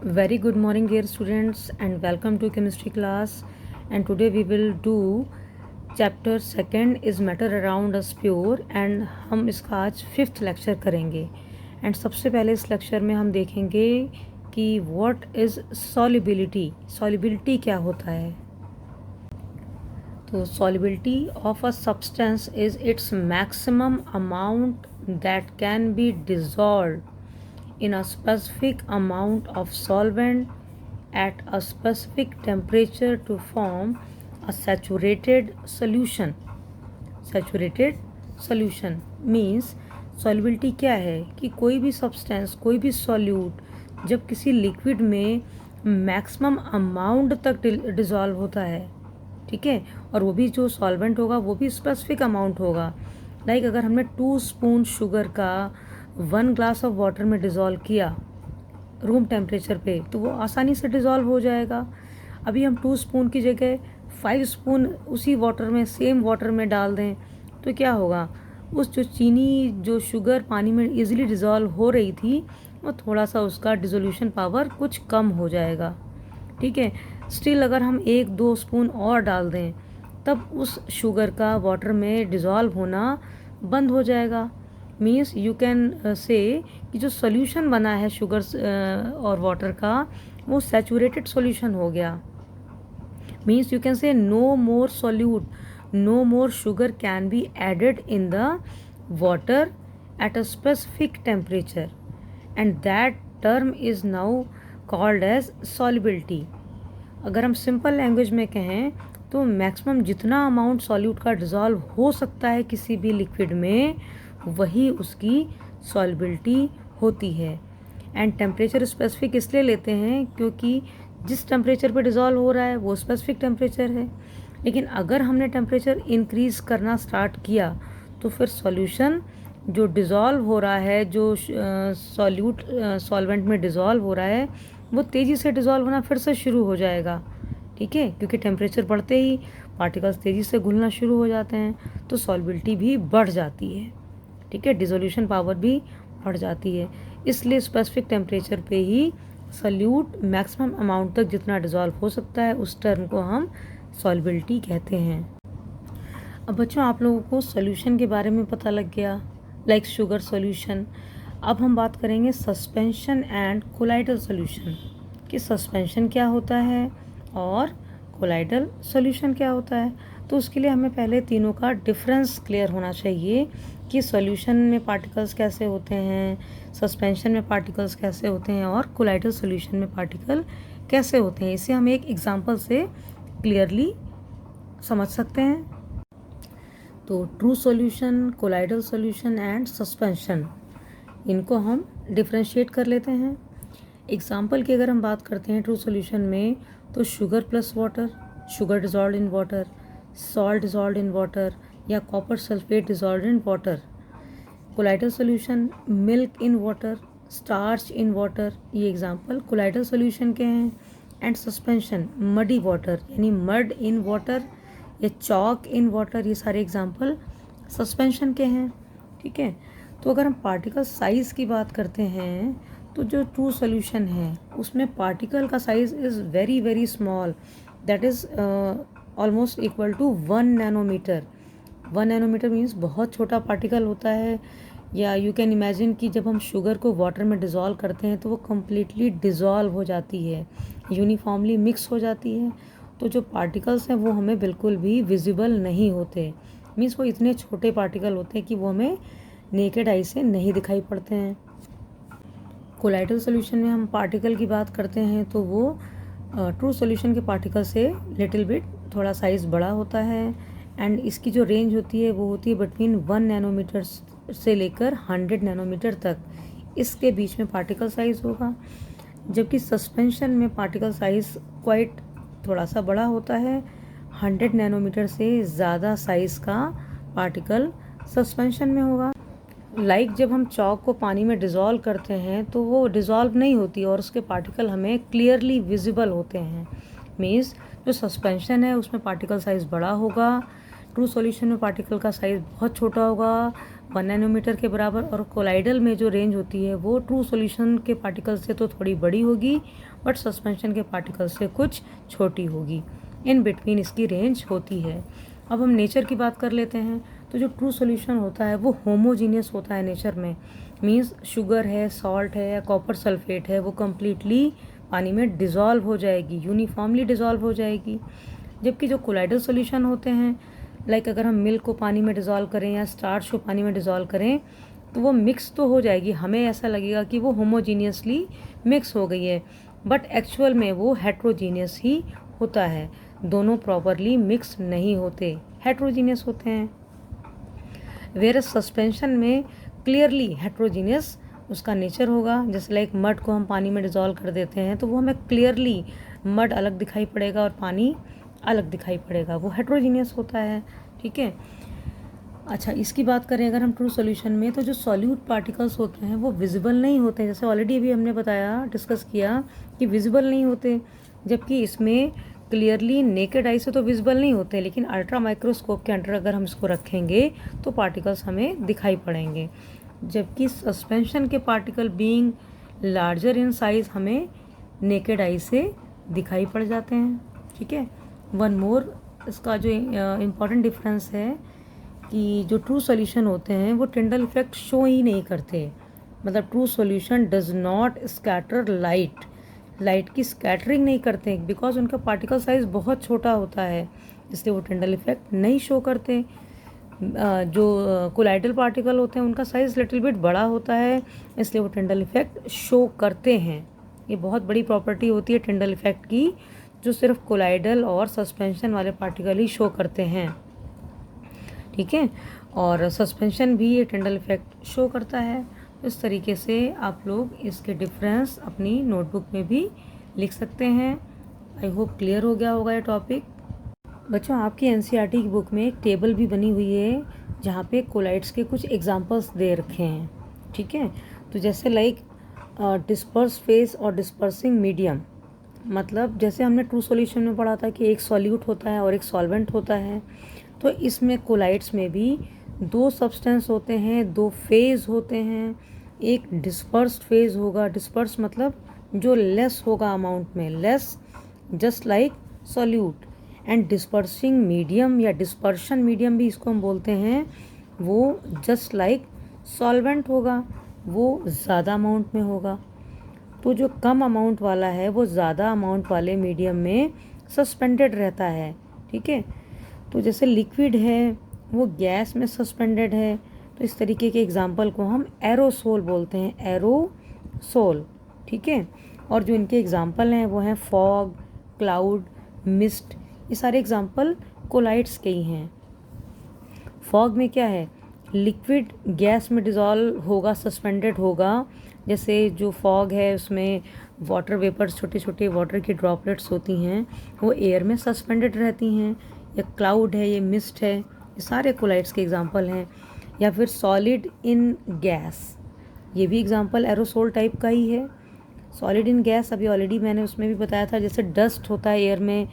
Very good morning dear students and welcome to chemistry class, and today we will do chapter second is matter around us pure and हम इसका आज fifth lecture करेंगे। And सबसे पहले इस lecture में हम देखेंगे कि व्हाट इज़ सॉल्युबिलिटी क्या होता है। तो solubility of a substance is its maximum amount that can be dissolved in a specific amount of solvent at a specific temperature to form a saturated solution. Saturated solution means solubility क्या है कि कोई भी substance, कोई भी solute जब किसी liquid में मैक्सिमम अमाउंट तक डिज़ोल्व होता है, ठीक है, और वो भी जो सॉल्वेंट होगा वो भी स्पेसिफिक अमाउंट होगा। लाइक अगर हमने 2 स्पून शुगर का 1 ग्लास ऑफ वाटर में डिज़ोल्व किया रूम टेम्परेचर पे, तो वो आसानी से डिज़ोल्व हो जाएगा। अभी हम 2 स्पून की जगह 5 स्पून उसी वाटर में, सेम वाटर में डाल दें तो क्या होगा, उस जो चीनी, जो शुगर पानी में इजीली डिज़ोल्व हो रही थी, वो थोड़ा सा उसका डिसोल्यूशन पावर कुछ कम हो जाएगा, ठीक है। स्टिल अगर हम 1-2 स्पून और डाल दें तब उस शुगर का वाटर में डिज़ोल्व होना बंद हो जाएगा। मीन्स यू कैन से कि जो सोल्यूशन बना है शुगर और वाटर का, वो सैचुरेटेड सोल्यूशन हो गया। Means you can say no more solute, no more sugar can be added in the water at a specific temperature, and that term is now called as solubility. अगर हम simple language में कहें तो maximum जितना amount solute का dissolve हो सकता है किसी भी लिक्विड में, वही उसकी सॉल्युबिलिटी होती है। एंड टेम्परेचर स्पेसिफिक इसलिए लेते हैं क्योंकि जिस टेम्परेचर पे डिज़ोल्व हो रहा है वो स्पेसिफिक टेम्परेचर है। लेकिन अगर हमने टेम्परेचर इंक्रीज़ करना स्टार्ट किया तो फिर सॉल्यूशन जो डिज़ोल्व हो रहा है, जो सॉल्वेंट में डिज़ोल्व हो रहा है, वो तेज़ी से डिज़ोल्व होना फिर से शुरू हो जाएगा, ठीक है, क्योंकि टेम्परेचर बढ़ते ही पार्टिकल्स तेज़ी से घुलना शुरू हो जाते हैं, तो सॉल्युबिलिटी भी बढ़ जाती है, ठीक है, डिसोल्यूशन पावर भी बढ़ जाती है। इसलिए स्पेसिफिक टेम्परेचर पे ही सॉल्यूट मैक्सिमम अमाउंट तक जितना डिज़ोल्व हो सकता है, उस टर्म को हम सॉल्युबिलिटी कहते हैं। अब बच्चों, आप लोगों को सॉल्यूशन के बारे में पता लग गया, लाइक शुगर सॉल्यूशन। अब हम बात करेंगे सस्पेंशन एंड कोलाइडल सॉल्यूशन, कि सस्पेंशन क्या होता है और कोलाइडल सॉल्यूशन क्या होता है। तो उसके लिए हमें पहले तीनों का डिफरेंस क्लियर होना चाहिए कि सॉल्यूशन में पार्टिकल्स कैसे होते हैं, सस्पेंशन में पार्टिकल्स कैसे होते हैं, और कोलाइडल सॉल्यूशन में पार्टिकल कैसे होते हैं। इसे हम एक एग्जांपल से क्लियरली समझ सकते हैं। तो true solution, colloidal solution and suspension, इनको हम डिफ्रेंशिएट कर लेते हैं। एग्जाम्पल की अगर हम बात करते हैं ट्रू सॉल्यूशन में, तो sugar plus water, sugar dissolved in water, salt dissolved in water, या copper sulphate dissolved in water. Colloidal solution milk in water, starch in water, ये एग्जांपल कोलाइडल सॉल्यूशन के हैं। एंड सस्पेंशन मडी वाटर, यानी mud in water या chalk in water, ये सारे example suspension के हैं, ठीक है। तो अगर हम पार्टिकल साइज़ की बात करते हैं तो जो ट्रू सॉल्यूशन है उसमें पार्टिकल का size is very very small, that is almost equal to 1 nanometre. 1 nanometre means बहुत छोटा पार्टिकल होता है। या यू कैन इमेजिन कि जब हम शुगर को वाटर में डिज़ोल्व करते हैं तो वो कम्प्लीटली डिज़ोल्व हो जाती है, यूनिफॉर्मली मिक्स हो जाती है। तो जो पार्टिकल्स हैं वो हमें बिल्कुल भी विजिबल नहीं होते, मीन्स वो इतने छोटे पार्टिकल होते हैं कि वो हमें नेकेड आई से नहीं दिखाई पड़ते हैं। कोलाइडल सॉल्यूशन में हम पार्टिकल की बात करते हैं तो वो ट्रू सॉल्यूशन के पार्टिकल से लिटिल बिट थोड़ा साइज़ बड़ा होता है। एंड इसकी जो रेंज होती है वो होती है बिटवीन 1 नैनोमीटर से लेकर 100 नैनोमीटर तक, इसके बीच में पार्टिकल साइज़ होगा। जबकि सस्पेंशन में पार्टिकल साइज़ क्वाइट थोड़ा सा बड़ा होता है, 100 नैनोमीटर से ज़्यादा साइज़ का पार्टिकल सस्पेंशन में होगा। लाइक जब हम चॉक को पानी में डिज़ोल्व करते हैं तो वो डिज़ोल्व नहीं होती और उसके पार्टिकल हमें क्लियरली विजिबल होते हैं। मीन्स जो सस्पेंशन है उसमें पार्टिकल साइज़ बड़ा होगा, ट्रू सॉल्यूशन में पार्टिकल का साइज़ बहुत छोटा होगा, 1 नैनोमीटर के बराबर, और कोलाइडल में जो रेंज होती है वो ट्रू सॉल्यूशन के पार्टिकल से तो थोड़ी बड़ी होगी, बट सस्पेंशन के पार्टिकल से कुछ छोटी होगी। इन बिटवीन इसकी रेंज होती है। अब हम नेचर की बात कर लेते हैं। तो जो ट्रू सॉल्यूशन होता है वो होमोजीनियस होता है नेचर में, मीन्स शुगर है, सॉल्ट है या कॉपर सल्फेट है, वो कम्प्लीटली पानी में डिज़ोल्व हो जाएगी, यूनिफॉर्मली डिज़ोल्व हो जाएगी। जबकि जो कोलाइडल सॉल्यूशन होते हैं, लाइक अगर हम मिल्क को पानी में डिज़ोल्व करें या स्टार्च को पानी में डिज़ोल्व करें तो वो मिक्स तो हो जाएगी, हमें ऐसा लगेगा कि वो होमोजीनियसली मिक्स हो गई है, बट एक्चुअल में वो हेट्रोजीनियस ही होता है। दोनों प्रॉपरली मिक्स नहीं होते, हेट्रोजीनियस होते हैं। वेयर सस्पेंशन में क्लियरली हेट्रोजीनियस उसका नेचर होगा। जैसे लाइक मड को हम पानी में डिज़ोल्व कर देते हैं तो वो हमें क्लियरली मड अलग दिखाई पड़ेगा और पानी अलग दिखाई पड़ेगा, वो हेट्रोजीनियस होता है। ठीक है, अच्छा इसकी बात करें अगर हम ट्रू सॉल्यूशन में, तो जो सॉल्यूट पार्टिकल्स होते हैं वो विजिबल नहीं होते हैं। जैसे ऑलरेडी अभी हमने बताया, डिस्कस किया कि विजिबल नहीं होते, जबकि इसमें क्लियरली नेकेड आई से तो विजिबल नहीं होते, लेकिन अल्ट्रा माइक्रोस्कोप के अंडर अगर हम इसको रखेंगे तो पार्टिकल्स हमें दिखाई पड़ेंगे। जबकि सस्पेंशन के particle being larger in size हमें नेकेड आई से दिखाई पड़ जाते हैं। ठीक है, वन मोर इसका जो इम्पॉर्टेंट डिफरेंस है कि जो ट्रू सॉल्यूशन होते हैं वो टिंडल इफेक्ट शो ही नहीं करते, मतलब true solution does not scatter light की स्कैटरिंग नहीं करते, बिकॉज उनका पार्टिकल साइज बहुत छोटा होता है, इसलिए वो टिंडल इफेक्ट नहीं शो करते। जो कोलाइडल पार्टिकल होते हैं उनका साइज लिटिल बिट बड़ा होता है, इसलिए वो टिंडल इफेक्ट शो करते हैं। ये बहुत बड़ी प्रॉपर्टी होती है टिंडल इफेक्ट की, जो सिर्फ कोलाइडल और सस्पेंशन वाले पार्टिकल ही शो करते हैं। ठीक है, और सस्पेंशन भी ये टिंडल इफेक्ट शो करता है। इस तरीके से आप लोग इसके डिफरेंस अपनी नोटबुक में भी लिख सकते हैं। आई होप क्लियर हो गया होगा ये टॉपिक। बच्चों, आपकी एनसीईआरटी की बुक में एक टेबल भी बनी हुई है जहाँ पे कोलाइड्स के कुछ एग्जांपल्स दे रखे हैं। ठीक है, तो जैसे लाइक डिस्पर्स फेज और डिस्पर्सिंग मीडियम, मतलब जैसे हमने ट्रू सॉल्यूशन में पढ़ा था कि एक सॉल्यूट होता है और एक सॉल्वेंट होता है, तो इसमें कोलाइड्स में भी दो सब्सटेंस होते हैं, दो फेज होते हैं। एक डिस्पर्स्ड फेज होगा, डिस्पर्स मतलब जो लेस होगा अमाउंट में, less just like solute, and dispersing medium या डिस्पर्शन मीडियम भी इसको हम बोलते हैं, वो जस्ट लाइक सॉल्वेंट होगा, वो ज़्यादा अमाउंट में होगा। तो जो कम अमाउंट वाला है वो ज़्यादा अमाउंट वाले मीडियम में सस्पेंडेड रहता है। ठीक है, तो जैसे लिक्विड है वो गैस में सस्पेंडेड है, तो इस तरीके के एग्जाम्पल को हम एरोसोल बोलते हैं, एरोसोल। ठीक है, और जो इनके एग्जाम्पल हैं वो हैं फॉग, क्लाउड, मिस्ट, ये सारे एग्जाम्पल कोलाइड्स के ही हैं। फॉग में क्या है, लिक्विड गैस में डिज़ोल्व होगा, सस्पेंडेड होगा। जैसे जो फॉग है उसमें वाटर वेपर्स, छोटे छोटे वाटर की ड्रॉपलेट्स होती हैं, वो एयर में सस्पेंडेड रहती हैं। या क्लाउड है, ये मिस्ट है, ये सारे कोलाइड्स के एग्जांपल हैं। या फिर सॉलिड इन गैस, ये भी एग्जांपल एरोसोल टाइप का ही है। सॉलिड इन गैस अभी ऑलरेडी मैंने उसमें भी बताया था, जैसे डस्ट होता है एयर में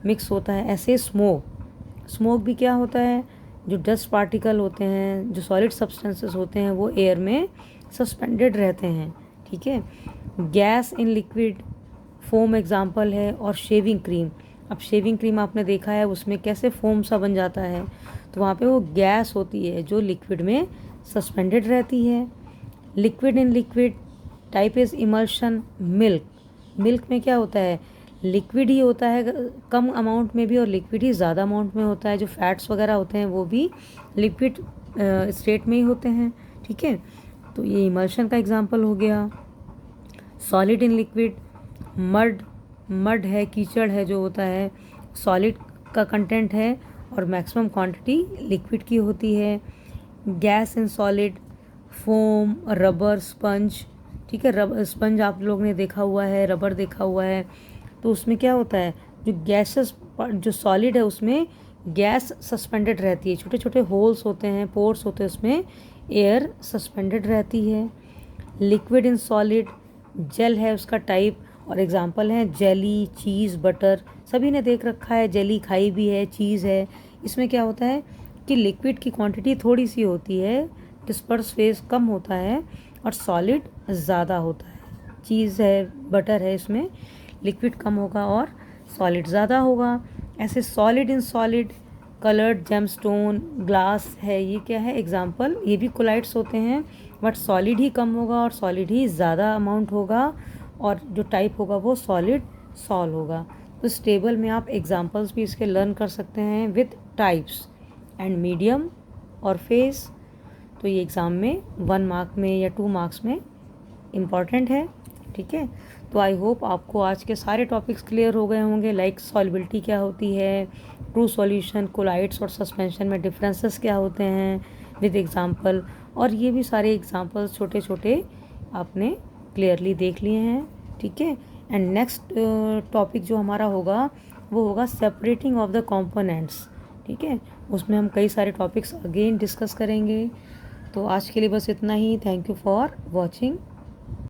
मिक्स होता है, ऐसे स्मोक भी क्या होता है, जो डस्ट पार्टिकल होते हैं, जो सॉलिड सब्सटेंसेस होते हैं वो एयर में सस्पेंडेड रहते हैं। ठीक है, gas in liquid, foam example है, और शेविंग क्रीम। अब शेविंग क्रीम आपने देखा है उसमें कैसे फोम सा बन जाता है, तो वहाँ पे वो गैस होती है जो लिक्विड में सस्पेंडेड रहती है। Liquid in liquid type is emulsion. Milk में क्या होता है, लिक्विड ही होता है कम अमाउंट में भी, और लिक्विड ही ज़्यादा अमाउंट में होता है। जो फैट्स वगैरह होते हैं वो भी लिक्विड स्टेट में ही होते हैं। ठीक है, तो ये इमल्शन का एग्जांपल हो गया। सॉलिड इन लिक्विड, मड है, कीचड़ है, जो होता है सॉलिड का कंटेंट है और मैक्सिमम क्वांटिटी लिक्विड की होती है। Gas in solid, foam, rubber, sponge. ठीक है, रबर स्पंज आप लोग ने देखा हुआ है, रबर देखा हुआ है, तो उसमें क्या होता है, जो गैसेस, जो सॉलिड है उसमें गैस सस्पेंडेड रहती है, छोटे छोटे होल्स होते हैं, पोर्स होते हैं, उसमें एयर सस्पेंडेड रहती है। लिक्विड इन सॉलिड, जेल है उसका टाइप, और एग्जांपल हैं जेली, चीज़, बटर, सभी ने देख रखा है, जेली खाई भी है, चीज़ है। इसमें क्या होता है कि लिक्विड की क्वांटिटी थोड़ी सी होती है, डिस्पर्स फेज कम होता है और सॉलिड ज़्यादा होता है। चीज़ है, बटर है, इसमें लिक्विड कम होगा और सॉलिड ज़्यादा होगा। ऐसे solid in solid, coloured gemstone, glass है, ये क्या है एग्जाम्पल, ये भी कोलाइड्स होते हैं, बट सॉलिड ही कम होगा और सॉलिड ही ज़्यादा अमाउंट होगा और जो टाइप होगा वो सॉलिड सॉल होगा। तो इस टेबल में आप एग्जाम्पल्स भी इसके लर्न कर सकते हैं विथ टाइप्स एंड मीडियम और फेस। तो ये एग्ज़ाम में 1 मार्क में या 2 मार्क्स में इम्पॉर्टेंट है, ठीक है। तो आई होप आपको आज के सारे टॉपिक्स क्लियर हो गए होंगे, लाइक सॉल्युबिलिटी क्या होती है, ट्रू सॉल्यूशन, कोलाइड्स और सस्पेंशन में डिफरेंसेस क्या होते हैं विद एग्जांपल, और ये भी सारे एग्जांपल्स छोटे छोटे आपने क्लियरली देख लिए हैं, ठीक है। एंड नेक्स्ट टॉपिक जो हमारा होगा वो होगा सेपरेटिंग ऑफ द कंपोनेंट्स, ठीक है। उसमें हम कई सारे टॉपिक्स अगेन डिस्कस करेंगे। तो आज के लिए बस इतना ही। Thank you for watching.